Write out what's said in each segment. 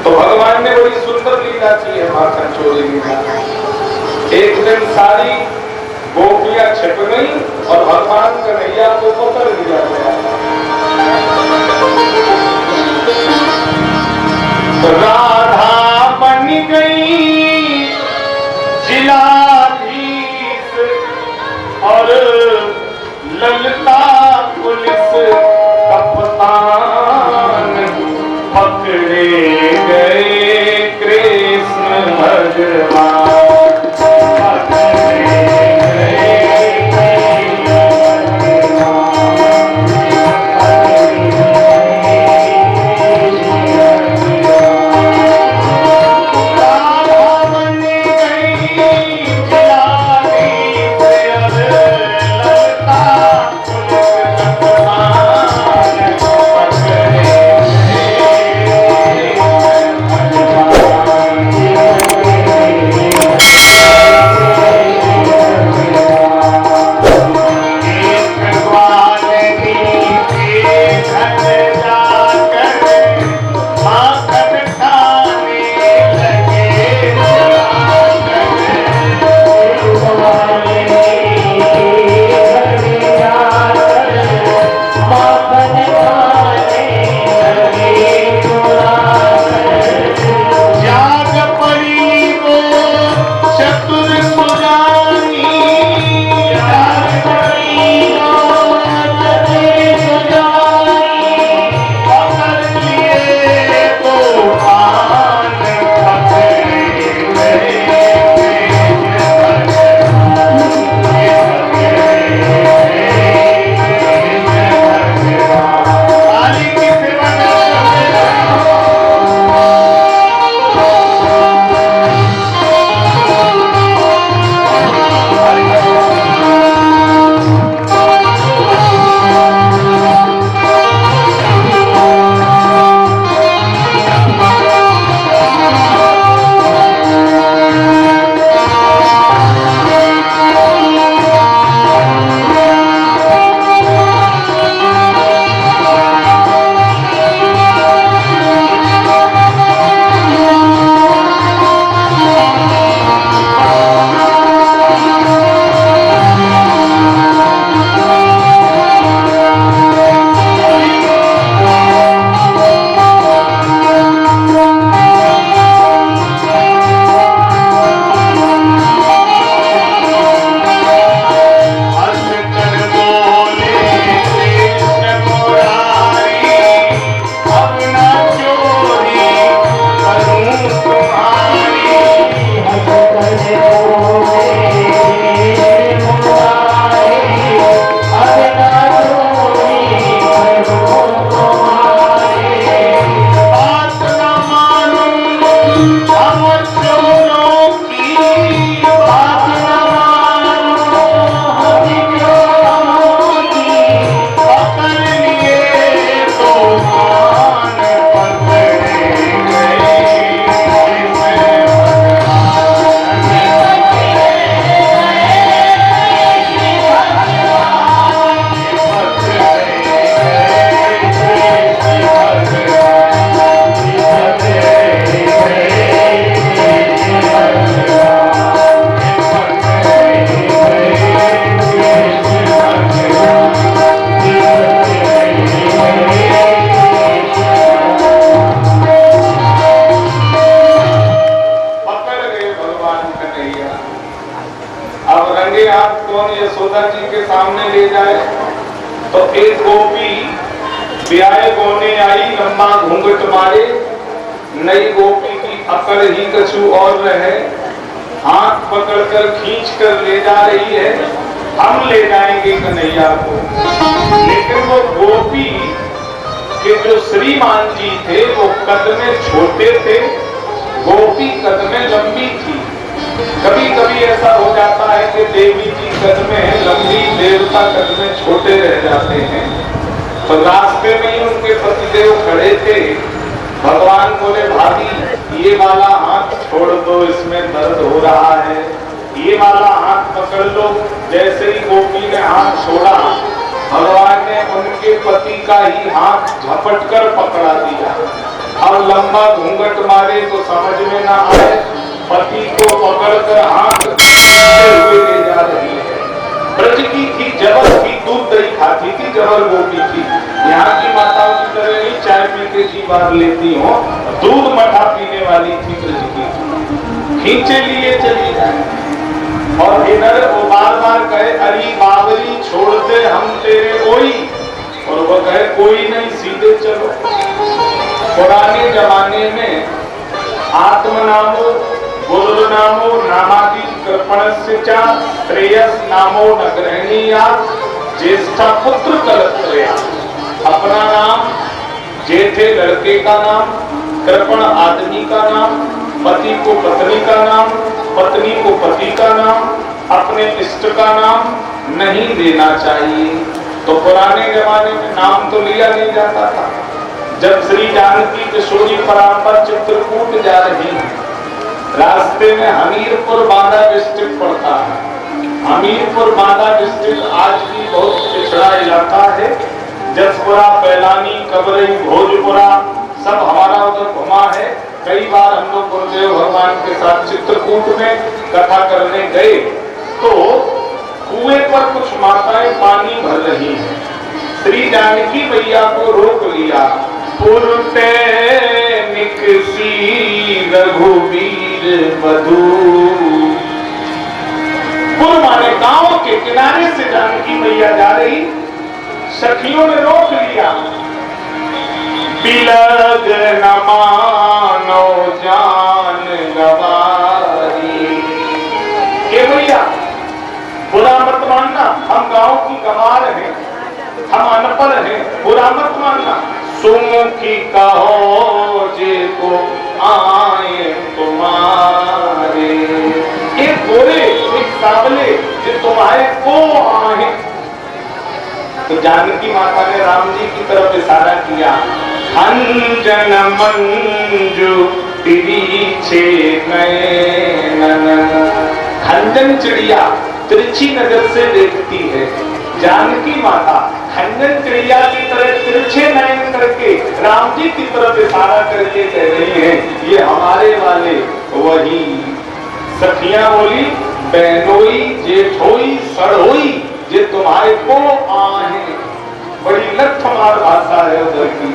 तो भगवान ने बड़ी सुंदर लीला की है माखन चोरी लीला। एक दिन सारी गोपियां छिप गई और भगवान कन्हैया को पकड़ लिया गया। राधा बन गई जिलाधीश और ललता पुलिस कप्तान पकड़े गए कृष्ण भगवान। यशोदा जी के सामने ले जाए तो एक गोपी ब्याह गोने आई, लंबा घूंघट मारे, नई गोपी की अकड़ ही कछु और रहे, हाथ पकड़कर खींच कर ले जा रही है, हम ले जाएंगे कन्हैया को। लेकिन वो गोपी के जो श्रीमान जी थे वो कद में छोटे थे, गोपी कद में लंबी थी। कभी कभी ऐसा हो जाता है कि देवी जी कद में लंबी, देवता कद में छोटे रह जाते हैं। तो रास्ते में ही उनके पतिदेव खड़े थे। भगवान बोले, भाभी ये वाला हाथ छोड़ दो, इसमें दर्द हो रहा है, ये वाला हाथ पकड़ लो। जैसे ही गोपी ने हाथ छोड़ा, भगवान ने उनके पति का ही हाथ झपट कर पकड़ा दिया और लंबा घूंघट मार को समझ में ना आए, पति को पकड़कर हाथ हुए ले जा रही है। ब्रज की थी, जबर थी, दूध दही खाती थी, जबर गोपी थी। यहाँ की माताओं की तरह नहीं चाय पी के जी बार लेती हो, दूध मठा पीने वाली थी ब्रज की। खींचे लिए चली जाए और इधर वो बार बार कहे अरे बाबरी छोड़ दे हम तेरे कोई, और वो कहे कोई नहीं सीधे चलो। पुराने जमाने में आत्मनामो गुरु नामो नामादि कृपणस्य च श्रेयस नामो न ग्रहणीया ज्येष्ठा पुत्र कलत्रया। अपना नाम, जेठे लड़के का नाम, कृपण आदमी का नाम, पति को पत्नी का नाम, पत्नी को पति का नाम, अपने इष्ट का नाम नहीं देना चाहिए। तो पुराने जमाने में नाम तो लिया नहीं जाता था। जब श्री जानकी किशोरी परांपर चित्रकूट जा रही है, रास्ते में हमीरपुर बांदा डिस्ट्रिक्ट पड़ता है। हमीरपुर बांदा डिस्ट्रिक्ट आज भी बहुत पिछड़ा इलाका है। जसपुरा, पैलानी, कबरई, भोजपुरा सब हमारा उधर घुमा है। कई बार हम लोग गुरुदेव भगवान के साथ चित्रकूट में कथा करने गए तो कुएं पर कुछ माताएं पानी भर रही हैं। श्री जानकी मैया को रोक लिया। पुरते निकसी रघुवीर मधु। पुर माने गांव के किनारे से जानकी मैया जा रही, सखियों ने रोक लिया। बिलग न मानो जान गवारी। के भैया बुरा मत मानना, हम गांव की गवार हैं, हम अनपढ़ हैं, बुरा मत मानना। सुमुखी कहो जे को आए तुम्हारे। एक गोरे एक सावले जो तुम्हारे को आए। तो जानकी माता ने राम जी की तरफ इशारा किया। अंजन मंजू तिरछे नयन। खंजन चिड़िया तिरछी नजर से देखती है। जानकी माता खंजन चिड़िया की तरह तिरछे नयन करके राम जी की तरफ इशारा करके कह रही है ये हमारे वाले वही। सखियां बोली बहनोई जेठोई सड़ोई ये तुम्हारे को आहे। बड़ी लठमार भाषा है उधर की।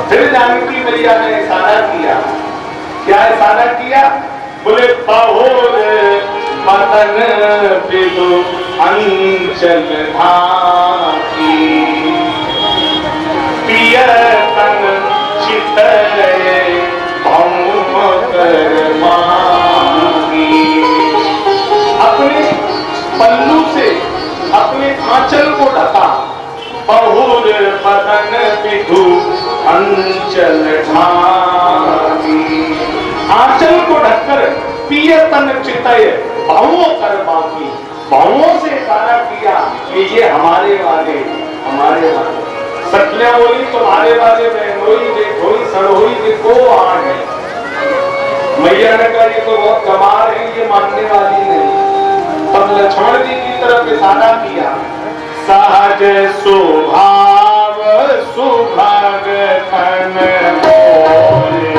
फिर जानकी मैया ने इशारा किया। क्या इशारा किया? बोले बहोर मदन बिदु अंचल ढाकी। पियतन चितय भौम कर मांगी। अपने पल्लू से अपने आंचल को ढका। बहुर बदन विधु अंचल ढाकी। आंचल को ढककर पियतन चितय भावों कर बाकी। भावों से इशारा किया कि ये हमारे वाले, हमारे वाले। सखियां बोली तुम्हारे वाले बहनोई जेठोई सड़ोई ये को आन है। मैया ने कहा ये तो बहुत कमाल है, ये मानने वाली नहीं। तब लक्ष्मण जी की तरफ इशारा किया। सहज स्वभाव सुभग तन बोले।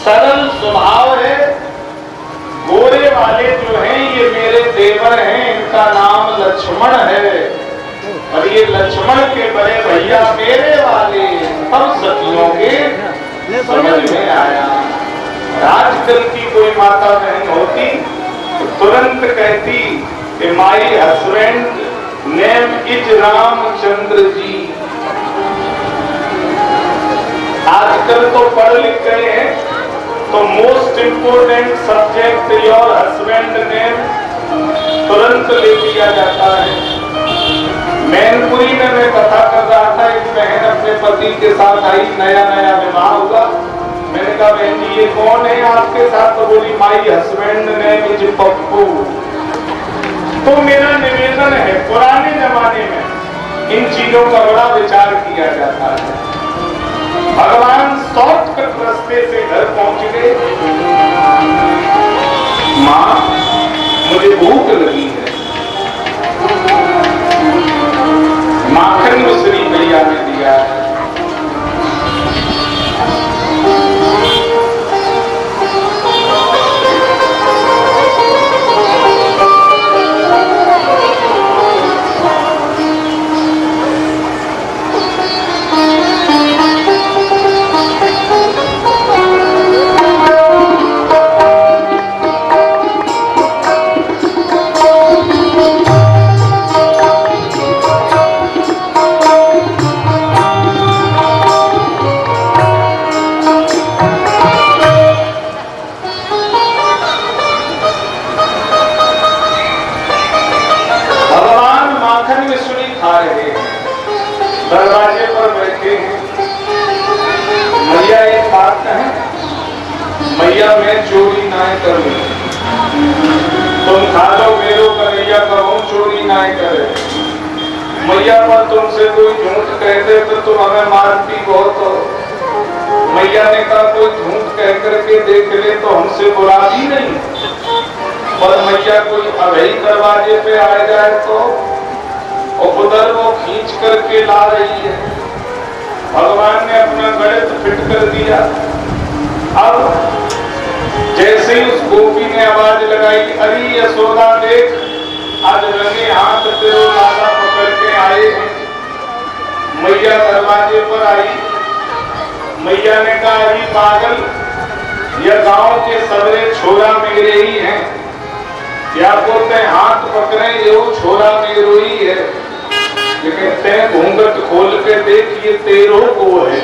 सरल स्वभाव है। गोरे वाले जो हैं ये मेरे देवर हैं, इनका नाम लक्ष्मण है और ये लक्ष्मण के बड़े भैया मेरे वाले। सब सखियों के समझ में आया। आजकल की कोई माता बहन होती तो तुरंत कहती कि my husband name is Ramchandra ji. आजकल तो पढ़ लिख गए हैं तो most important subject your husband name तुरंत ले लिया जाता है। मैनपुरी में मैं कथा कर रहा था, एक बहन अपने पति के साथ आई, नया नया विवाह हुआ। मैंने कहा बहन जी ये कौन है आपके साथ? तो बोली माई हस्बैंड नेम इज पप्पू। तो मेरा निवेदन है, पुराने जमाने में इन चीजों का बड़ा विचार किया जाता है। भगवान शॉर्टकट रास्ते से घर पहुंच गए। मां मुझे भूख लगी है, माखन मिश्री भैया ने दिया है। दरवाजे पर बैठे हैं। मैया एक बात कहें, मैया मैं चोरी ना करूं, तुम खा लो मेरो कन्हैया करो चोरी ना करे। मैया पर तुमसे कोई झूठ कहते तो तुम हमें मारती बहुत हो। मैया ने कहा कोई झूठ कह करके देख ले तो हमसे बुरा भी नहीं, पर मैया कोई अभय दरवाजे पे आ जाए तो और उधर वो खींच करके ला रही है। भगवान ने अपना गणित फिट कर दिया। अब जैसे ही उस गोपी ने आवाज लगाई, अरे यशोदा देख आज रंगे हाथ तेरे लाला पकड़ के आए हैं। मैया दरवाजे पर आई। मैया ने कहा अरे पागल, यह गांव के सबरे छोरा मेरे ही हैं, या बोलते हाथ पकड़े ये छोरा मेरो ही है, लेकिन तय घूंघट खोल के देख ये तेरो को है।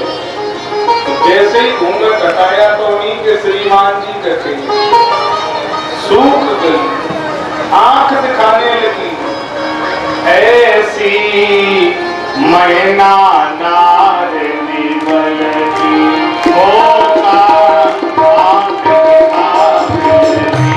जैसे ही घूंघट हटाया तो उन्हीं के श्रीमान जी कटे सूख गई, आंख दिखाने लगी। ऐसी मैना नारनी बलती होता आंख दिखाने लगी।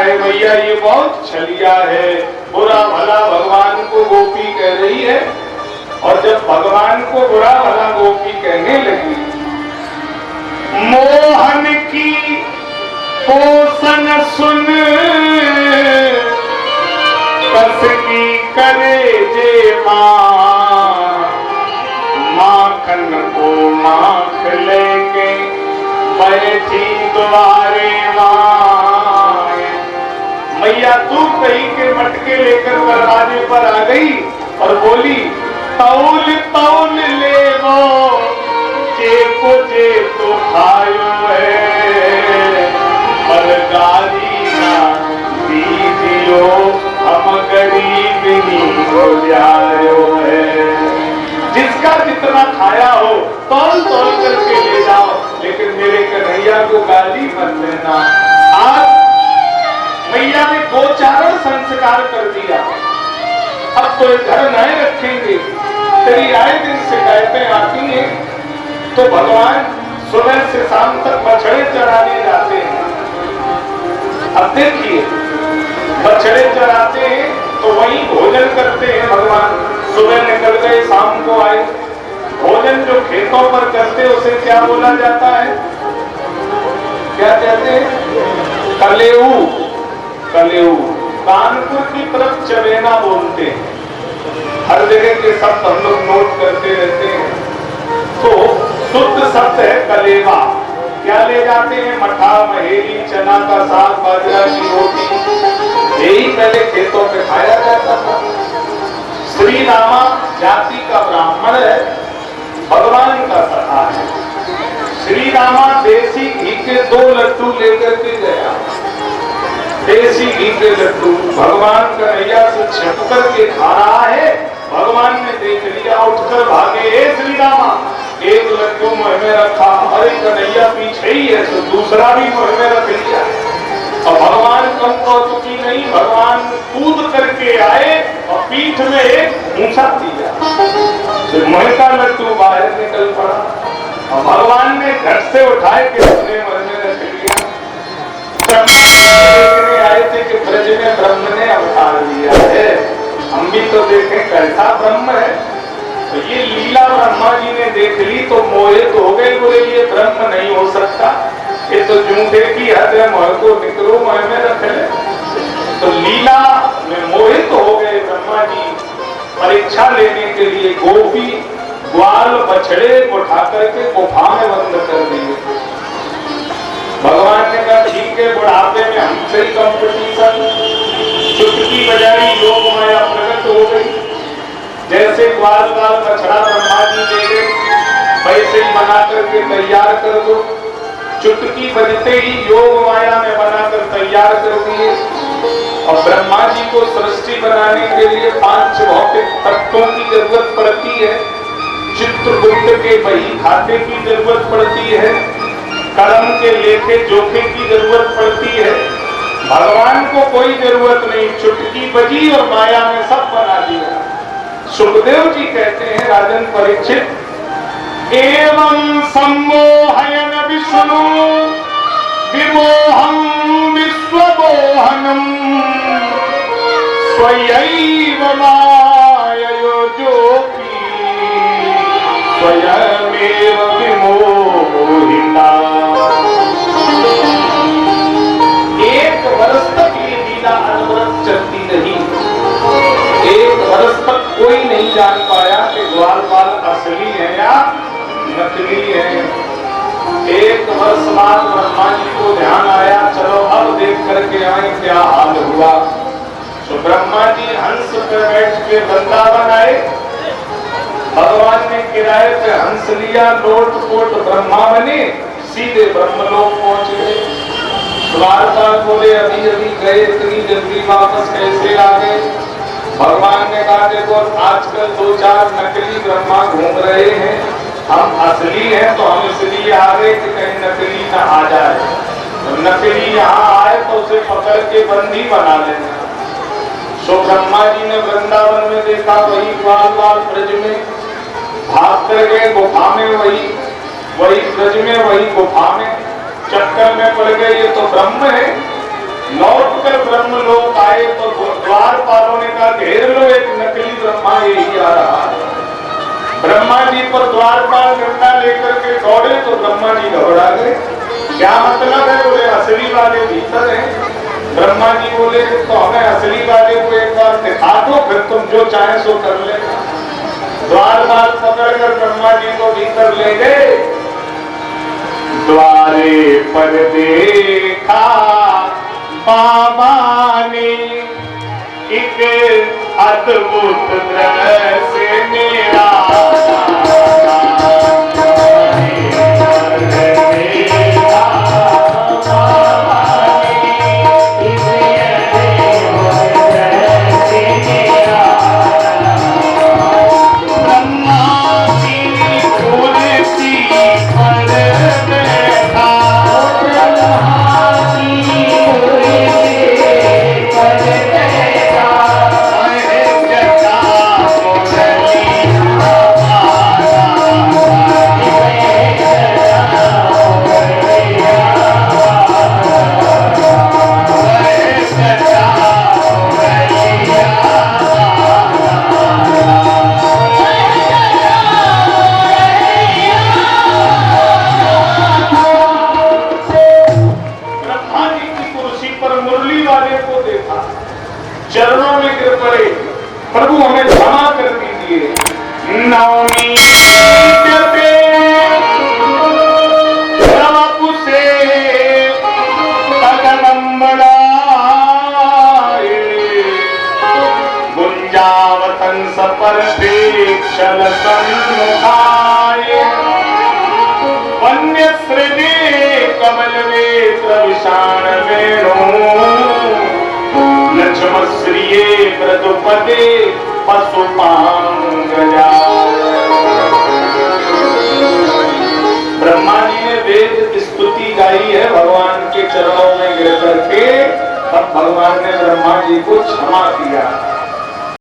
है भैया ये बहुत छलिया है, बुरा भला भगवान को गोपी कह रही है। और जब भगवान को बुरा भला गोपी कहने लगी, मोहन की पोषण सुन कस की करे जे माखन को माख लेके बैठी द्वारे मां। मैया दूध दही के मटके लेकर दरवाजे पर आ गई और बोली, तौल तौल ले वो जे तो खायो है, पर गाली ना दीजियो हम गरीब नहीं हो जायो है। जिसका जितना खाया हो तौल तौल करके ले जाओ, लेकिन मेरे कन्हैया को गाली मत देना। आज मैया ने गोचारण संस्कार कर दिया, अब तो घर नए रखेंगे। तेरी आए दिन शिकायतें आती हैं तो भगवान सुबह से शाम तक बछड़े चराने जाते हैं। अब देखिए, बछड़े चराते हैं तो वहीं भोजन करते हैं भगवान। सुबह निकल गए, शाम को आए, भोजन जो खेतों पर करते उसे क्या बोला जाता है? क्या कहते हैं? कलेऊ। कलेऊ। कानपुर की तरफ चवेना बोलते हैं। हर जगह के शब्द हम लोग नोट करते रहते हैं। तो शुद्ध शब्द है कलेवा। क्या ले जाते हैं? मठा, महेली, चना का साग, बाजरा की रोटी। यही पहले खेतों पे खाया जाता था। श्री रामा जाति का ब्राह्मण है, भगवान का सखा है। श्री रामा देसी घी के 2 लड्डू लेकर के गया। देसी घी के लड्डू भगवान कन्हैया से छप करके खा रहा है। भगवान ने देख लिया, उठकर भागे, हे श्री रामा, एक लड्डू मुंह में रखा, अरे कन्हैया पीछे ही है तो दूसरा भी मुंह में रख लिया। और भगवान कम कौतुकी नहीं, भगवान कूद करके आए और पीठ में एक ऊंचा दिया, तो मुंह का लड्डू बाहर निकल पड़ा। और भगवान ने घट से उठाए के अपने मुंह में रख लिया। देखने आए थे कि ब्रज में ब्रह्म ने अवतार लिया है, हम भी तो देखें कैसा ब्रह्म है। तो ये लीला ब्रह्मा जी ने देख ली तो मोहित हो गए, बोले ये ब्रह्म नहीं हो सकता, ये तो जूठे की हद है, मोह को निकलो मोह में रख ले। तो लीला में मोहित हो गए ब्रह्मा जी। परीक्षा लेने के लिए गोपी ग्वाल बछड़े उठा करके गुफा में बंद कर दिए। भगवान ने कहा ठीक है, बुढ़ापे में हमसे ही कंपटीशन। चुटकी बजाई, योग माया प्रकट हो गई। जैसे ग्वाल बाल बछड़ा ब्रह्मा जी दे गए, वैसे ही बना करके तैयार कर दो। चुटकी बजते ही योग माया में बनाकर तैयार कर दिए। और ब्रह्मा जी को सृष्टि बनाने के लिए 5 भौतिक तत्वों की जरूरत पड़ती है। चित्रगुप्त के बही खाते की जरूरत पड़ती है, कलम के लेखे जोखे की जरूरत पड़ती है। भगवान को कोई जरूरत नहीं, चुटकी बजी और माया में सब बना दिया। सुखदेव जी कहते हैं, राजन परीक्षित, एवं सम्मोहयन विष्णु विमोहं विश्वमोहनम स्वयैव माययो जोपी स्वयमेव विमोहिता। एक वर्ष तक ये लीला अनवरत चलती रही। एक वर्ष तक कोई नहीं जान पाया कि ग्वाल बाल असली है या नकली है। एक वर्ष बाद ब्रह्मा जी को ध्यान आया, चलो अब देख करके आए क्या हाल हुआ। तो ब्रह्मा जी हंस पे बैठ के वृंदावन आए। भगवान ने किराए पे हंस लिया, लोट पोट ब्रह्मा बने, सीधे ब्रह्मलोक पहुंच गए। द्वारपाल बोले अभी अभी गए, इतनी जल्दी वापस कैसे आ गए? भगवान ने कहा देखो आजकल 2-4 नकली ब्रह्मा घूम रहे हैं, हम असली हैं तो हम इसलिए आ गए कि कहीं नकली न आ जाए। तो नकली यहाँ आए तो उसे पकड़ के बंदी बना लेना। सो ब्रह्मा जी ने वृंदावन में देखा, वही ग्वाल बाल ब्रज में भाग कर गए, गुफा में वही ब्रज में, वही गुफा में चक्कर में पड़ गए। ये तो ब्रह्म है, लौट कर ब्रह्मलोक आए तो द्वारपालों ने कहा घेर लो, एक नकली ब्रह्मा यही आ रहा है। ब्रह्मा जी पर द्वारपाल डंडा लेकर के दौड़े तो ब्रह्मा जी घबरा गए। क्या मतलब है? बोले असली वाले भीतर हैं। ब्रह्मा जी बोले तो हमें असली वाले को एक बार दिखा दो, फिर तुम जो चाहे सो कर लेना। द्वारपाल पकड़कर ब्रह्मा जी को भीतर ले गए। द्वारे पर देखा बाबा ने एक अद्भुत दृश्य मेरा। चरणों में गिर पड़े, प्रभु हमें क्षमा कर दीजिए। नवमी प्रभु से तगनम बढ़ाए, गुंजावतन सपर पेक्षल सन्मुखाए, वन्य सृजे कमल वेत्र विषाण वेणु, लक्ष्मश्रिये व्रतपदे पशुपांगजा। ब्रह्मा जी ने वेद स्तुति गाई है भगवान के चरणों में गिर करके। तब भगवान ने ब्रह्मा जी को क्षमा किया।